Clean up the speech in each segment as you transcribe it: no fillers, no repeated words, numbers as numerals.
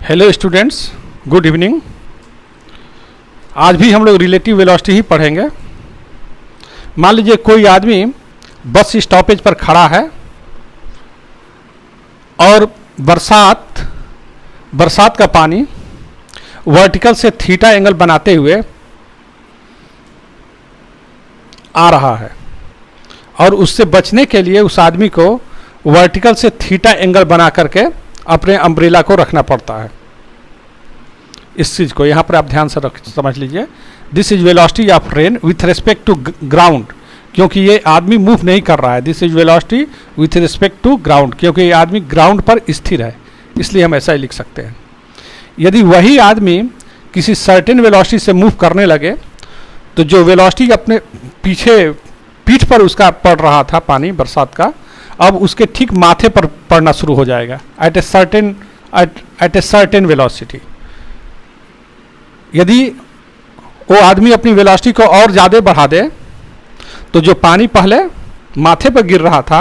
Hello students, good evening. आज भी हम लोग रिलेटिव वेलोसिटी ही पढ़ेंगे। मान लीजिए कोई आदमी बस स्टॉपेज पर खड़ा है और बरसात का पानी वर्टिकल से थीटा एंगल बनाते हुए आ रहा है और उससे बचने के लिए उस आदमी को वर्टिकल से थीटा एंगल बना करके अपने अम्ब्रेला को रखना पड़ता है। इस चीज़ को यहाँ पर आप ध्यान से समझ लीजिए। This is velocity of rain with respect to ground, क्योंकि ये आदमी मूव नहीं कर रहा है। This is velocity with respect to ground, क्योंकि ये आदमी ग्राउंड पर स्थिर है, इसलिए हम ऐसा ही लिख सकते हैं। यदि वही आदमी किसी सर्टेन वेलोसिटी से मूव करने लगे तो जो वेलोसिटी अपने पीठ पर उसका पड़ रहा था पानी बरसात का, अब उसके ठीक माथे पर पड़ना शुरू हो जाएगा एट ए सर्टेन वेलोसिटी। यदि वो आदमी अपनी वेलोसिटी को और ज़्यादा बढ़ा दे तो जो पानी पहले माथे पर गिर रहा था,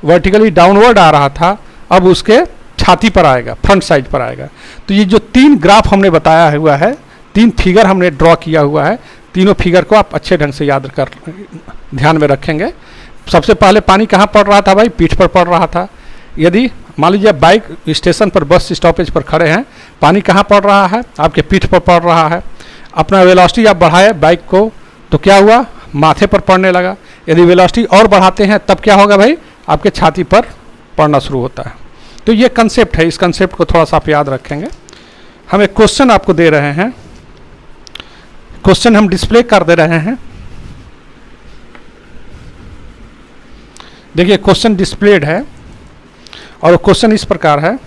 वर्टिकली डाउनवर्ड आ रहा था, अब उसके छाती पर आएगा, फ्रंट साइड पर आएगा। तो ये जो तीन ग्राफ हमने बताया हुआ है, तीन फिगर हमने ड्रॉ किया हुआ है, तीनों फिगर को आप अच्छे ढंग से ध्यान में रखेंगे। सबसे पहले पानी कहाँ पड़ रहा था भाई? पीठ पर पड़ रहा था। यदि मान लीजिए बाइक स्टेशन पर, बस स्टॉपेज पर खड़े हैं, पानी कहाँ पड़ रहा है? आपके पीठ पर पड़ रहा है। अपना वेलोसिटी आप बढ़ाए बाइक को तो क्या हुआ? माथे पर पड़ने लगा। यदि वेलोसिटी और बढ़ाते हैं तब क्या होगा भाई? आपके छाती पर पड़ना शुरू होता है। तो ये कंसेप्ट है, इस कंसेप्ट को थोड़ा सा आप याद रखेंगे। हम एक क्वेश्चन आपको दे रहे हैं, क्वेश्चन हम डिस्प्ले कर दे रहे हैं। देखिए क्वेश्चन डिस्प्लेड है और क्वेश्चन इस प्रकार है।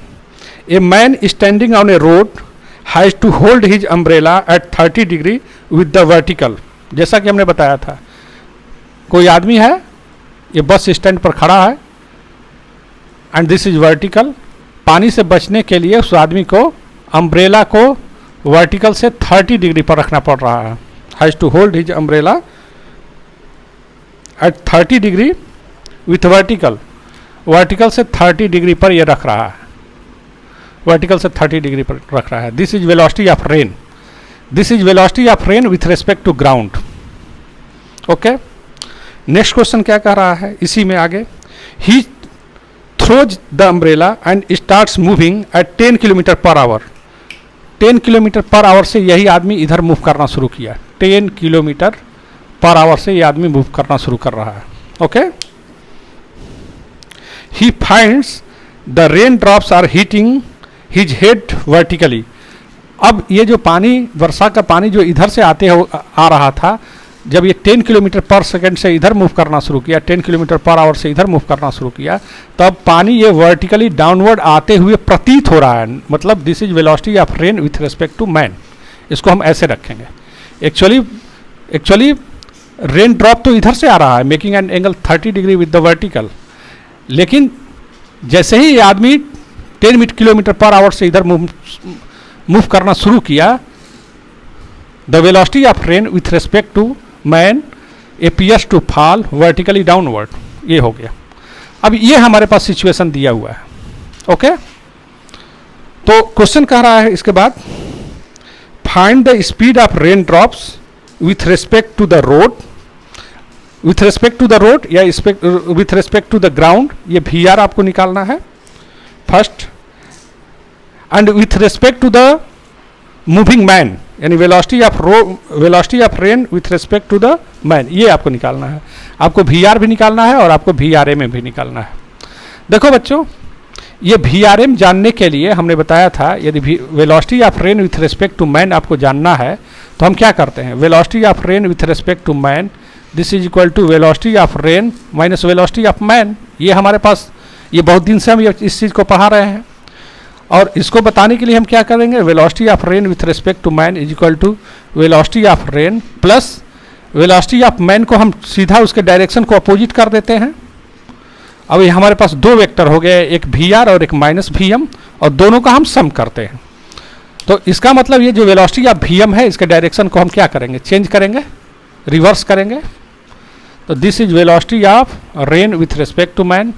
A man standing on a road has to hold his umbrella at 30 degree with the vertical. जैसा कि हमने बताया था, कोई आदमी है, ये बस स्टैंड पर खड़ा है एंड दिस इज वर्टिकल। पानी से बचने के लिए उस आदमी को अम्ब्रेला को वर्टिकल से 30 डिग्री पर रखना पड़ रहा है। Has to hold his umbrella at 30 degree with vertical से 30 डिग्री पर ये रख रहा है, वर्टिकल से 30 डिग्री पर रख रहा है। This is velocity of rain, this is velocity of rain with respect to ground. Okay, next question क्या कह रहा है इसी में आगे? He throws the umbrella and starts moving at 10 kilometre per hour. 10 kilometre per hour से यही आदमी इधर मूव करना शुरू किया। 10 किलोमीटर पर आवर से ये आदमी मूव करना शुरू कर रहा है। Okay, he finds the raindrops are hitting his head vertically। अब ये जो पानी, वर्षा का पानी जो इधर से आ रहा था, जब ये 10 किलोमीटर पर सेकेंड से इधर मूव करना शुरू किया, 10 किलोमीटर पर आवर से इधर मूव करना शुरू किया, तब पानी ये वर्टिकली डाउनवर्ड आते हुए प्रतीत हो रहा है। मतलब this is velocity of rain with respect to man. इसको हम ऐसे रखेंगे। एक्चुअली रेन ड्रॉप तो इधर से आ रहा है, making an angle 30 degree with the vertical. लेकिन जैसे ही ये आदमी 10 किलोमीटर पर आवर से इधर मूव करना शुरू किया, the velocity of rain with respect to man appears to fall vertically downward. ये हो गया। अब ये हमारे पास सिचुएशन दिया हुआ है। ओके, तो क्वेश्चन कह रहा है इसके बाद, find the speed of rain drops with respect to the road, with respect to the road या with respect to the ground. ये VR आपको निकालना है first, and with respect to the moving man, यानी velocity of rain with respect to the man, ये आपको निकालना है। आपको VR भी निकालना है और आपको VRM भी निकालना है। देखो बच्चों, ये VRM जानने के लिए हमने बताया था, यदि velocity of rain with respect to man आपको जानना है तो हम क्या करते हैं? Velocity of rain with respect to man, this is equal to velocity of rain minus velocity of man. ये हमारे पास, ये बहुत दिन से हम इस चीज़ को पढ़ा रहे हैं और इसको बताने के लिए हम क्या करेंगे? Velocity of rain with respect to man is equal to velocity of rain plus velocity of man को हम सीधा उसके डायरेक्शन को अपोजिट कर देते हैं। अब ये हमारे पास दो वेक्टर हो गए, एक VR और एक माइनस VM, और दोनों का हम सम करते हैं। तो इसका मतलब ये जो वेलोसिटी ऑफ VM है, इसके डायरेक्शन को हम क्या करेंगे? चेंज करेंगे, रिवर्स करेंगे। तो this is velocity of rain with respect to man.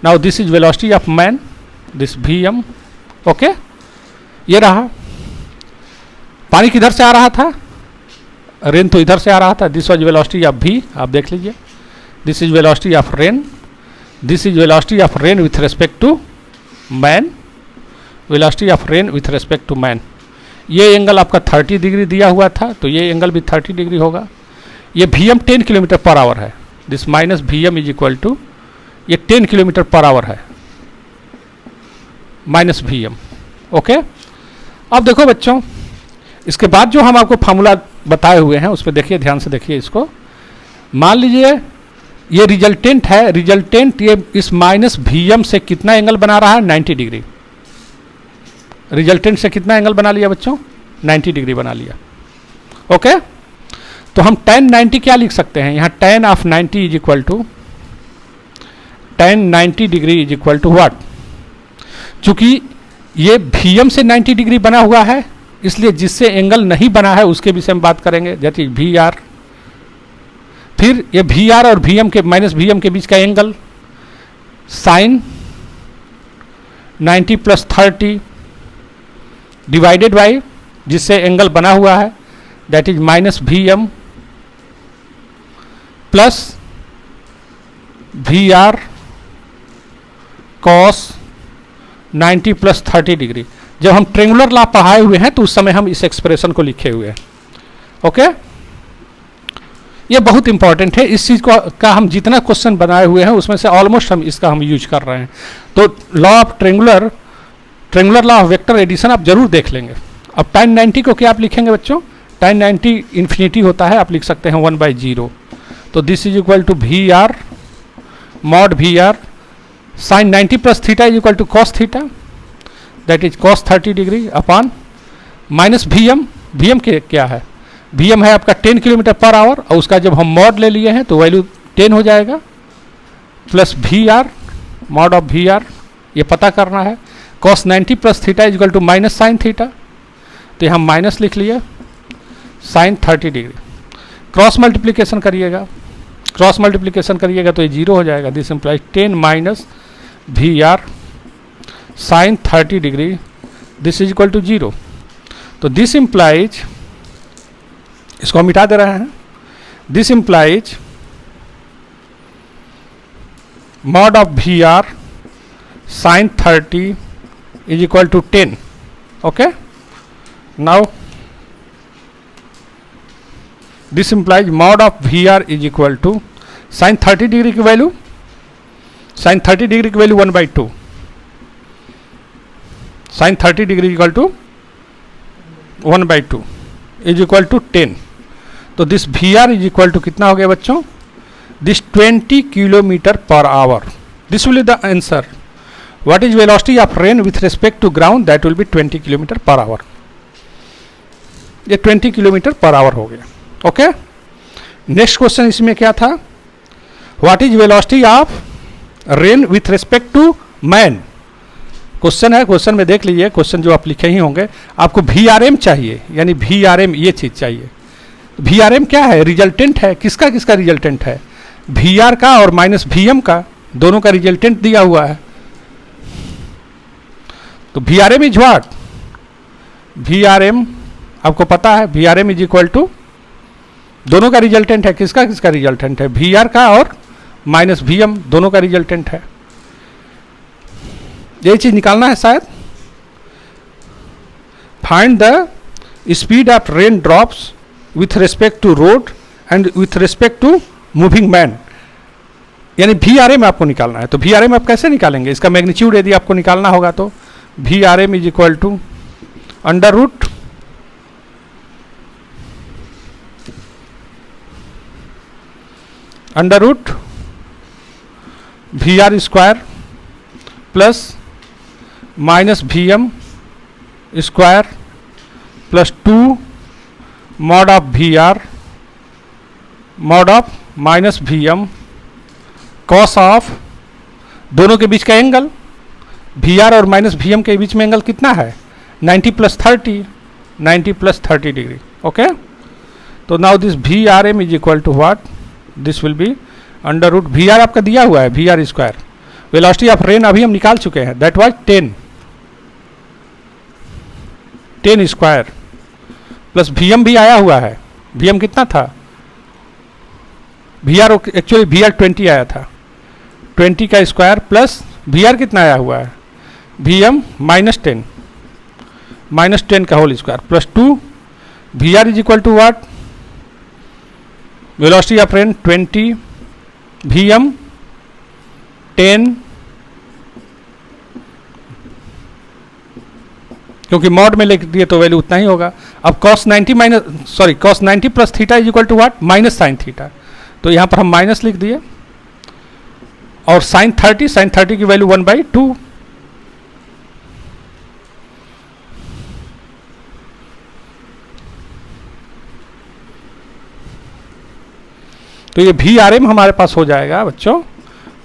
Now this is velocity of man, this Vm, okay, ये रहा, पानी किधर से आ रहा था, रेन तो इधर से आ रहा था, this was velocity of v, आप देख लीजिए, this is velocity of rain, this is velocity of rain with respect to man, velocity of rain with respect to man. ये एंगल आपका 30 डिग्री दिया हुआ था, तो ये एंगल भी 30 डिग्री होगा। ये Vm 10 किलोमीटर पर आवर है, this minus Vm is equal to, ये 10 किलोमीटर पर आवर है माइनस Vm। ओके, अब देखो बच्चों, इसके बाद जो हम आपको फार्मूला बताए हुए हैं उसमें देखिए, ध्यान से देखिए इसको। मान लीजिए ये रिजल्टेंट है, रिजल्टेंट ये इस माइनस Vm से कितना एंगल बना रहा है, 90 डिग्री। रिजल्टेंट से कितना एंगल बना लिया बच्चों, 90 डिग्री बना लिया। ओके, तो हम tan 90 क्या लिख सकते हैं, यहाँ tan of 90 is equal to, tan 90 degree is equal to what, चूंकि ये Vm से 90 डिग्री बना हुआ है, इसलिए जिससे एंगल नहीं बना है उसके विषय में बात करेंगे, जैसे VR। फिर ये VR और Vm के माइनस Vm के बीच का angle sine 90 plus 30 divided by जिससे एंगल बना हुआ है, that is minus Vm plus VR cos 90 plus 30 degree. जब हम ट्रेंगुलर लॉ पढ़ाए हुए हैं तो उस समय हम इस एक्सप्रेशन को लिखे हुए हैं। ओके, ये बहुत इंपॉर्टेंट है, इस चीज को का हम जितना क्वेश्चन बनाए हुए हैं उसमें से ऑलमोस्ट हम इसका यूज कर रहे हैं। तो law of triangular law of vector addition आप जरूर देख लेंगे। अब tan 90 को क्या आप लिखेंगे बच्चों, tan 90 इन्फिनिटी होता है, आप लिख सकते हैं 1/0। तो this is equal to VR mod VR sine 90 plus theta is equal to cos theta, that is cos 30 degree upon minus Vm के क्या है, Vm है आपका 10 किलोमीटर पर आवर, और उसका जब हम मॉड ले लिए हैं तो वैल्यू 10 हो जाएगा, plus VR mod of VR, ये पता करना है, cos 90 plus theta is equal to minus sine theta, तो हम माइनस लिख लिए साइन 30 डिग्री। क्रॉस मल्टीप्लिकेशन करिएगा, क्रॉस मल्टीप्लिकेशन करिएगा तो ये 0 हो जाएगा, this implies 10 minus VR sine 30 degree, this is equal to 0। तो दिस इंप्लाइज, इसको हम मिटा दे रहे हैं, this implies mod of VR sine 30 is equal to 10। Okay, now this implies mod of VR is equal to sine 30 degree की value, sine 30 degree की value 1/2, sine 30 degree equal to 1/2 is equal to 10। तो this VR is equal to कितना हो गया बच्चों, this 20 kilometre per hour. This will be the answer, what is velocity of rain with respect to ground, that will be 20 kilometre per hour. ये 20 kilometre per our हो गया। Okay, next question इसमें क्या था, what is velocity of rain with respect to man. Question है, question में देख लीजिए, क्वेश्चन जो आप लिखे ही होंगे, आपको VRM चाहिए, यानी VRM ये चीज चाहिए। VRM क्या है, रिजल्टेंट है, किसका किसका रिजल्टेंट है, VR का और माइनस Vm का, दोनों का रिजल्टेंट दिया हुआ है। तो VRM इज व्हाट, VRM आपको पता है, VRM इज इक्वल टू, दोनों का रिजल्टेंट है, किसका किसका रिजल्टेंट है, VR का और माइनस Vm, दोनों का रिजल्टेंट है। यही चीज निकालना है शायद। Find the speed of rain drops with respect to road and with respect to moving man, यानी VRM आपको निकालना है। तो VRM आप कैसे निकालेंगे, इसका मैग्नीट्यूड यदि आपको निकालना होगा तो VRM is equal to under root VR square plus minus Vm square plus 2 mod of VR mod of minus Vm cos of, दोनों के बीच का एंगल VR और माइनस Vm के बीच में एंगल कितना है, 90 प्लस 30 डिग्री। ओके, तो now this VRM is equal to what, this will be under root, VR आपका दिया हुआ है VR square, velocity of rain अभी हम निकाल चुके हैं, that was 10, 10 square plus V भी आया हुआ है। वी कितना था, वी एक्चुअली वी 20 आया था, 20 का स्क्वायर प्लस वी कितना आया हुआ है, वी माइनस टेन का whole square plus 2 V is equal to what, velocity of rain 20 V 10, क्योंकि मॉड में लिख दिए तो वैल्यू उतना ही होगा। अब cos 90 plus theta is equal to what, minus sine theta, तो यहां पर हम माइनस लिख दिए, और साइन 30 की वैल्यू 1/2। तो ये वी आर एम हमारे पास हो जाएगा बच्चों,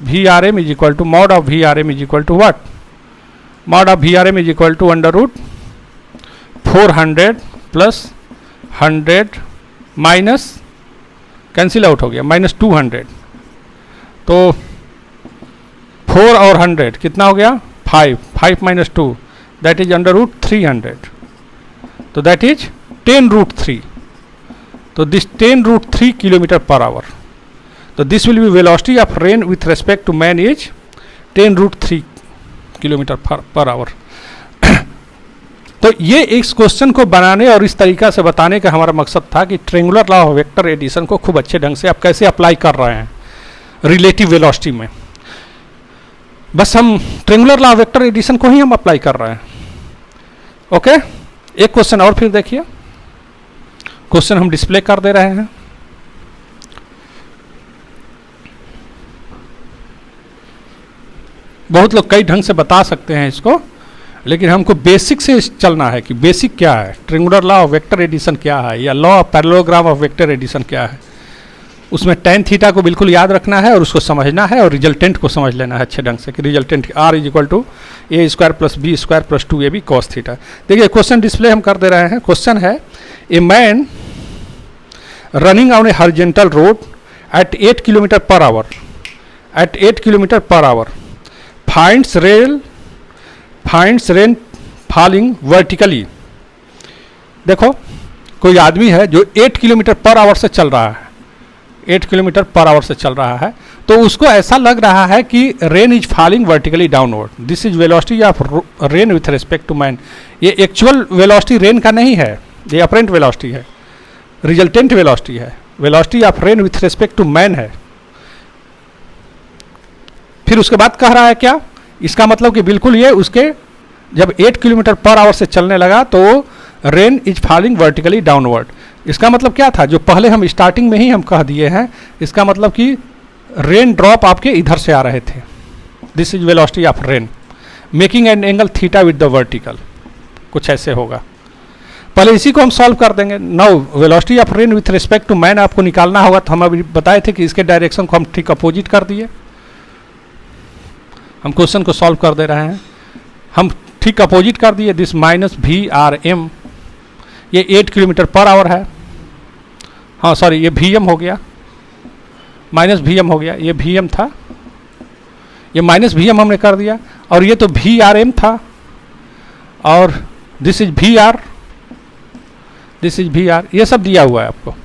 V R M is equal to mod of V R M is equal to what, mod of V R M is equal to under root 400 plus 100 minus cancel out हो गया minus 200, तो 4 और 100 कितना हो गया 5 minus 2 that is under root 300, तो that is 10√3, तो this 10√3 kilometre per hour, तो this will be velocity of rain with respect to man is 10√3 kilometre per hour. तो ये इस क्वेश्चन को बनाने और इस तरीका से बताने का हमारा मकसद था कि triangular law of vector addition को खूब अच्छे ढंग से आप कैसे अप्लाई कर रहे हैं रिलेटिव वेलोसिटी में। बस हम triangular law of vector addition को ही हम अप्लाई कर रहे हैं। ओके, एक क्वेश्चन और फिर देखिए, क्वेश्चन हम डिस्प्ले कर दे रहे हैं। बहुत लोग कई ढंग से बता सकते हैं इसको, लेकिन हमको बेसिक से चलना है कि बेसिक क्या है, triangular law of vector addition क्या है, या law of parallelogram of vector addition क्या है। उसमें tan थीटा को बिल्कुल याद रखना है और उसको समझना है, और रिजल्टेंट को समझ लेना है अच्छे ढंग से कि resultant R is equal to A square plus B square plus 2ab cos theta. देखिए क्वेश्चन डिस्प्ले हम कर दे रहे हैं। क्वेश्चन है, a man running on a horizontal road at 8 kilometre per hour finds rain falling vertically। देखो कोई आदमी है जो 8 किलोमीटर पर आवर से चल रहा है, 8 किलोमीटर पर आवर से चल रहा है, तो उसको ऐसा लग रहा है कि rain is falling vertically downward. This is velocity of rain with respect to man. ये एक्चुअल वेलोसिटी रेन का नहीं है, ये अपरेंट वेलोसिटी है, रिजल्टेंट वेलोसिटी है, velocity of rain with respect to man है। फिर उसके बाद कह रहा है क्या, इसका मतलब कि बिल्कुल ये उसके जब 8 किलोमीटर पर आवर से चलने लगा तो rain is falling vertically downward. इसका मतलब क्या था, जो पहले हम स्टार्टिंग में ही हम कह दिए हैं, इसका मतलब कि रेन ड्रॉप आपके इधर से आ रहे थे। This is velocity of rain making an angle theta with the vertical, कुछ ऐसे होगा। पहले इसी को हम सॉल्व कर देंगे। Now velocity of rain with respect to man आपको निकालना होगा, तो हम अभी बताए थे कि इसके डायरेक्शन को हम ठीक अपोजिट कर दिए। हम क्वेश्चन को सॉल्व कर दे रहे हैं, हम ठीक अपोजिट कर दिए। दिस माइनस VRM, ये 8 किलोमीटर पर आवर है, हाँ सॉरी ये VM हो गया, माइनस VM हो गया, ये VM था, ये माइनस VM हमने कर दिया, और ये तो VRM था, और दिस इज VR, ये सब दिया हुआ है आपको।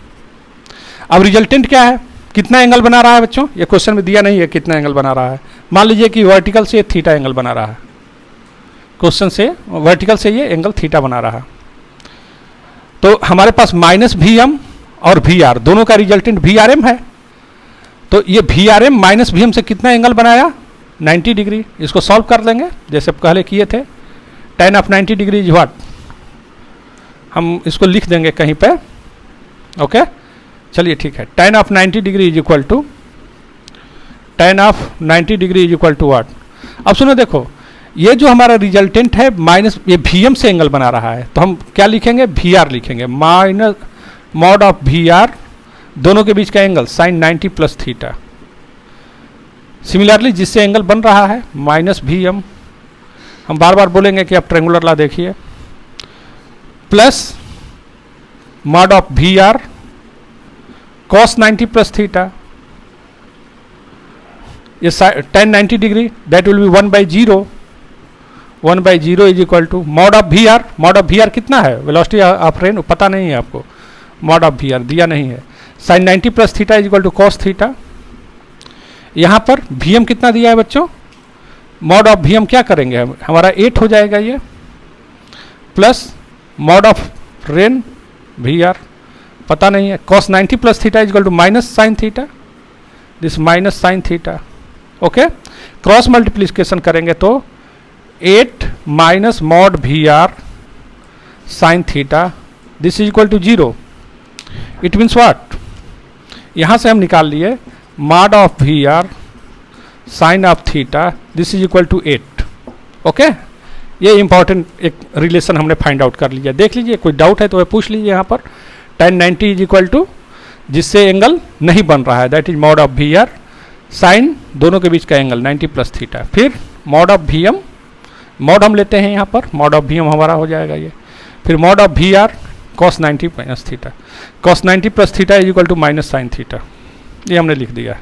अब रिजल्टेंट क्या है, कितना एंगल बना रहा है बच्चों, ये क्वेश्चन में दिया नहीं है कितना एंगल बना रहा है। मान लीजिए कि वर्टिकल से थीटा एंगल बना रहा है, क्वेश्चन से वर्टिकल से ये एंगल थीटा बना रहा है, तो हमारे पास माइनस VM और VR दोनों का रिजल्टेंट VRM है। तो ये VRM माइनस VM से कितना एंगल बनाया, 90 डिग्री। इसको सॉल्व कर लेंगे जैसे पहले किए थे। tan of 90 degree is what, हम इसको लिख देंगे कहीं पे। ओके चलिए ठीक है, tan of 90 degree is equal to what. अब सुनो देखो, ये जो हमारा रिजल्टेंट है माइनस ये VM से एंगल बना रहा है, तो हम क्या लिखेंगे, VR लिखेंगे, माइनस मॉड ऑफ VR, दोनों के बीच का angle sin 90 plus theta. Similarly जिससे एंगल बन रहा है माइनस VM, हम बार बार बोलेंगे कि आप ट्रायंगुलर लॉ देखिए, plus mod of VR cos 90 plus theta, ये tan 90 degree that will be 1/0, 1/0 is equal to mod of V R. Mod of V R कितना है, वेलोसिटी ऑफ रेन पता नहीं है आपको, मॉड ऑफ वी आर दिया नहीं है। Sine 90 plus theta is equal to cos theta. यहाँ पर वी एम कितना दिया है बच्चों, मॉड ऑफ वी एम क्या करेंगे हम, हमारा 8 हो जाएगा ये, plus mod of rain V R पता नहीं है, cos 90 plus theta is equal to minus sine theta, this minus sine theta. Okay, cross multiplication करेंगे तो 8 minus mod V R sine theta, this is equal to 0। It means what, यहाँ से हम निकाल लिए mod of V R sine of theta, this is equal to 8। Okay, ये important एक relation हमने फाइंड आउट कर लिया। देख लीजिए, कोई डाउट है तो वह पूछ लीजिए। यहाँ पर tan 90 इज इक्वल टू, जिससे एंगल नहीं बन रहा है, that is mod of V R sine दोनों के बीच का एंगल 90 प्लस थीटा। फिर mod of V M, mod हम लेते हैं यहाँ पर, मॉड ऑफ वी एम हमारा हो जाएगा ये। फिर mod of V R cos 90 minus theta, cos 90 plus theta is equal to minus sine theta, ये हमने लिख दिया।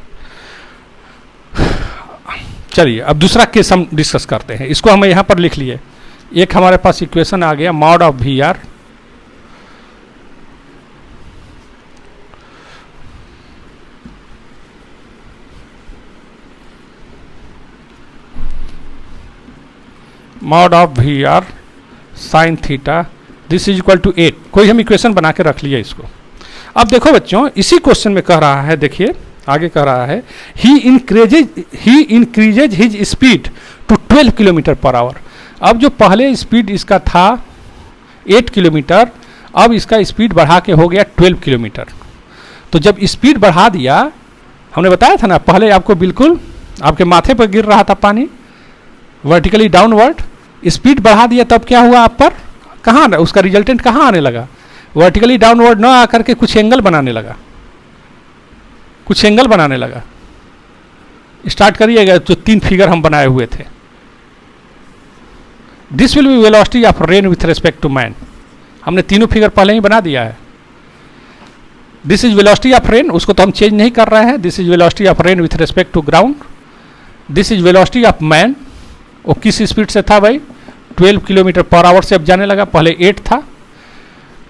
चलिए अब दूसरा केस हम डिस्कस करते हैं, इसको हम यहाँ पर लिख लिए। एक हमारे पास इक्वेशन आ गया mod of V R mod of V R sine theta, this is equal to 8। कोई हम इक्वेशन बना के रख लिया इसको। अब देखो बच्चों, इसी क्वेश्चन में कह रहा है, देखिए आगे कह रहा है he increases his speed to 12 kilometre per hour. अब जो पहले स्पीड इसका था 8 किलोमीटर, अब इसका स्पीड बढ़ा के हो गया 12 किलोमीटर। तो जब स्पीड बढ़ा दिया, हमने बताया था ना पहले आपको, बिल्कुल आपके माथे पर गिर रहा था पानी वर्टिकली डाउनवर्ड, स्पीड बढ़ा दिया तब क्या हुआ आप पर, कहाँ उसका रिजल्टेंट कहाँ आने लगा, वर्टिकली डाउनवर्ड ना आकर के कुछ एंगल बनाने लगा, कुछ एंगल बनाने लगा। स्टार्ट करिएगा, जो 3 फिगर हम बनाए हुए थे। This will be velocity of rain with respect to man, हमने तीनों फिगर पहले ही बना दिया है। This is velocity of rain, उसको तो हम चेंज नहीं कर रहे हैं। This is velocity of rain with respect to ground. This is velocity of man, वो किस स्पीड से था भाई, 12 किलोमीटर पर आवर से अब जाने लगा, पहले 8 था।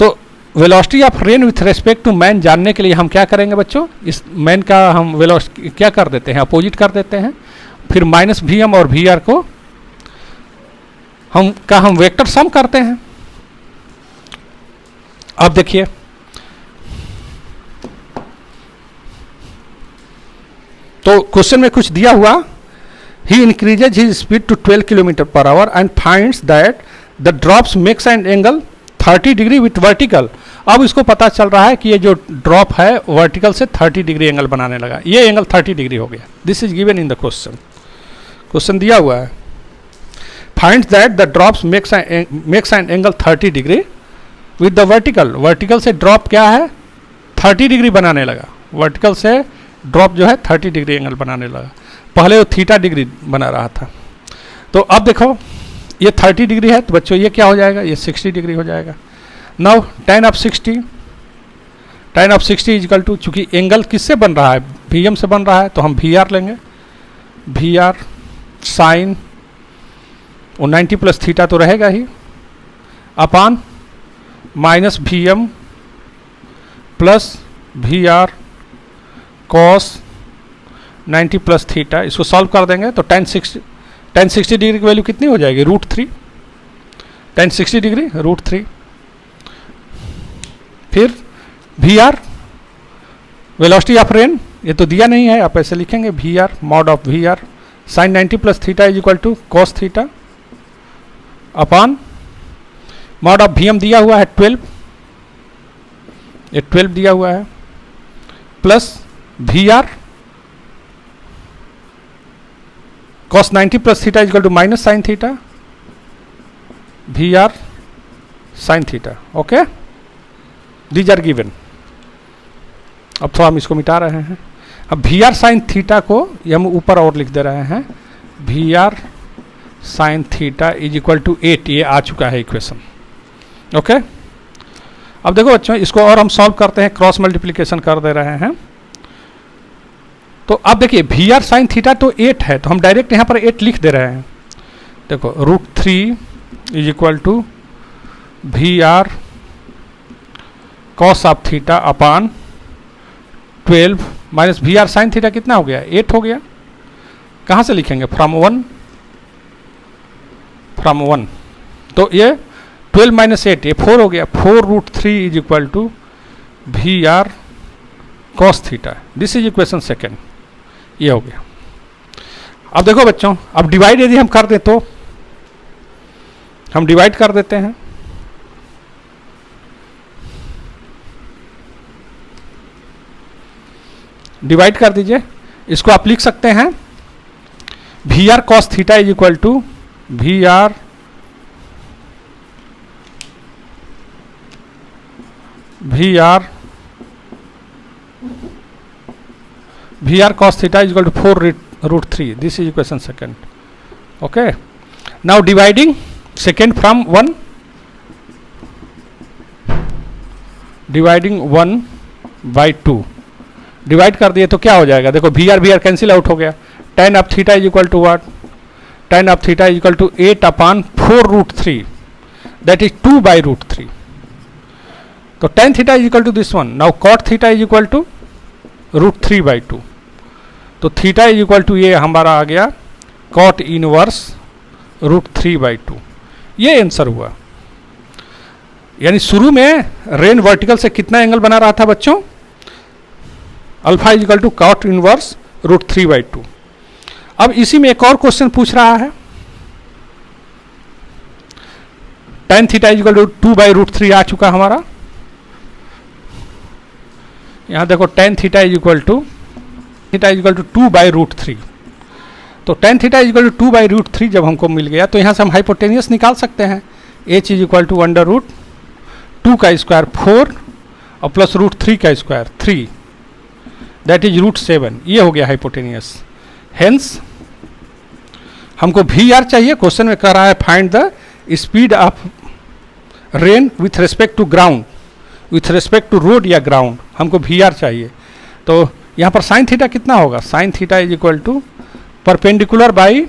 तो velocity of rain with respect to man जानने के लिए हम क्या करेंगे बच्चों, इस मैन का हम वेलोसिटी क्या कर देते हैं, अपोजिट कर देते हैं। फिर माइनस वी एम और वी आर को हम वेक्टर सम करते हैं। अब देखिए, तो क्वेश्चन में कुछ दिया हुआ, he increases his speed to 12 km per hour and finds that the drops makes an angle 30 degree with vertical। अब इसको पता चल रहा है कि ये जो ड्रॉप है वर्टिकल से 30 डिग्री एंगल बनाने लगा, ये एंगल 30 डिग्री हो गया। This is given in the question, question दिया हुआ है finds that the drops makes an angle 30 degree with the vertical. Vertical से ड्रॉप क्या है, 30 डिग्री बनाने लगा, वर्टिकल से ड्रॉप जो है 30 डिग्री एंगल बनाने लगा, पहले वो थीटा डिग्री बना रहा था। तो अब देखो ये 30 डिग्री है, तो बच्चों ये क्या हो जाएगा, ये 60 डिग्री हो जाएगा। Now tan of 60 is equal to, चूंकि एंगल किससे बन रहा है, वी एम से बन रहा है, तो हम वी आर लेंगे, वी आर साइन, और 90 प्लस थीटा तो रहेगा ही, upon minus V M plus V R cos 90 plus theta. इसको सॉल्व कर देंगे तो tan 60 डिग्री की वैल्यू कितनी हो जाएगी, √3, tan 60 डिग्री √3। फिर V R velocity of rain, ये तो दिया नहीं है, आप ऐसे लिखेंगे V R mod of V R sine 90 plus theta is equal to cos theta upon mod of V M दिया हुआ है 12, ये 12 दिया हुआ है, plus V R cos 90 plus theta is equal to minus sine theta, V R sine theta. Okay, these are given. अब थोड़ा हम इसको मिटा रहे हैं। अब वी आर साइन थीटा को ये हम ऊपर और लिख दे रहे हैं, V R sine theta is equal to 8, ये आ चुका है इक्वेशन। ओके, अब देखो बच्चों, इसको और हम सॉल्व करते हैं, क्रॉस मल्टीप्लिकेशन कर दे रहे हैं। तो अब देखिए वी आर साइन थीटा तो 8 है, तो हम डायरेक्ट यहाँ पर 8 लिख दे रहे हैं। देखो √3 is equal to V R cos of theta upon 12 minus V R sine theta कितना हो गया 8 हो गया। कहाँ से लिखेंगे फ्रॉम वन तो ये 12 माइनस 8 ये 4 हो गया 4√3 is equal to V R cos theta. This is equation second, ये हो गया। अब देखो बच्चों, अब डिवाइड यदि हम कर दें तो हम डिवाइड कर देते हैं। डिवाइड कर दीजिए, इसको आप लिख सकते हैं V R cos theta is equal to V R cos theta is equal to 4√3. This is equation second. Okay. Now dividing second from 1. Dividing 1 by 2. Divide कर दिए तो क्या हो जाएगा, देखो वी आर कैंसिल आउट हो गया। tan of theta is equal to what, tan of theta is equal to 8 upon 4√3 that is 2 by √3। तो tan theta is equal to this one. Now cot theta is equal to √3/2। तो theta is equal to ये हमारा आ गया cot inverse √3/2। ये answer हुआ। यानी शुरू में रेन वर्टिकल से कितना एंगल बना रहा था बच्चों, alpha is equal to cot inverse √3/2। अब इसी में एक और क्वेश्चन पूछ रहा है, tan theta is equal to 2/√3 आ चुका हमारा। यहां देखो tan theta is equal to 2/√3। तो tan theta is equal to 2/√3 जब हमको मिल गया तो यहां से हम हाइपोटेनियस निकाल सकते हैं। h इज इक्वल टू √2 का स्क्वायर 4 और प्लस √3 का स्क्वायर 3 दैट इज √7। ये हो गया हाइपोटेनियस। हेंस हमको वी आर चाहिए। क्वेश्चन में कह रहा है find the speed of rain with respect to ground, with respect to road या ग्राउंड, हमको वी आर चाहिए। तो यहाँ पर साइन थीटा कितना होगा, sine theta is equal to perpendicular by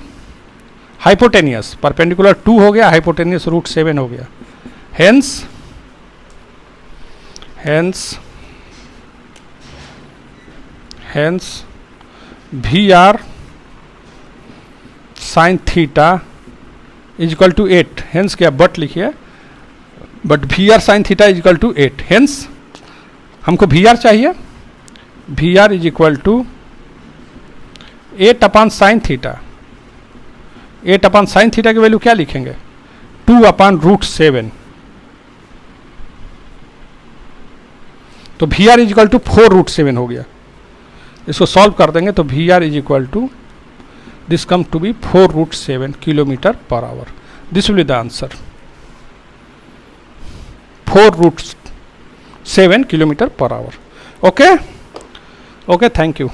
hypotenuse. Perpendicular 2 हो गया, हाइपोटेनियस √7 हो गया। Hence V R sine theta is equal to 8। Hence क्या बट लिखिए, but V R sine theta is equal to 8। Hence हमको V R चाहिए, V R is equal to 8 upon sine theta. 8 upon sine theta की value क्या लिखेंगे, 2 upon √7। तो V R is equal to 4√7 हो गया। इसको सॉल्व कर देंगे तो V R is equal to this come to be 4√7 kilometre per hour. This will be the answer, 4√7 kilometre per our. Okay, thank you.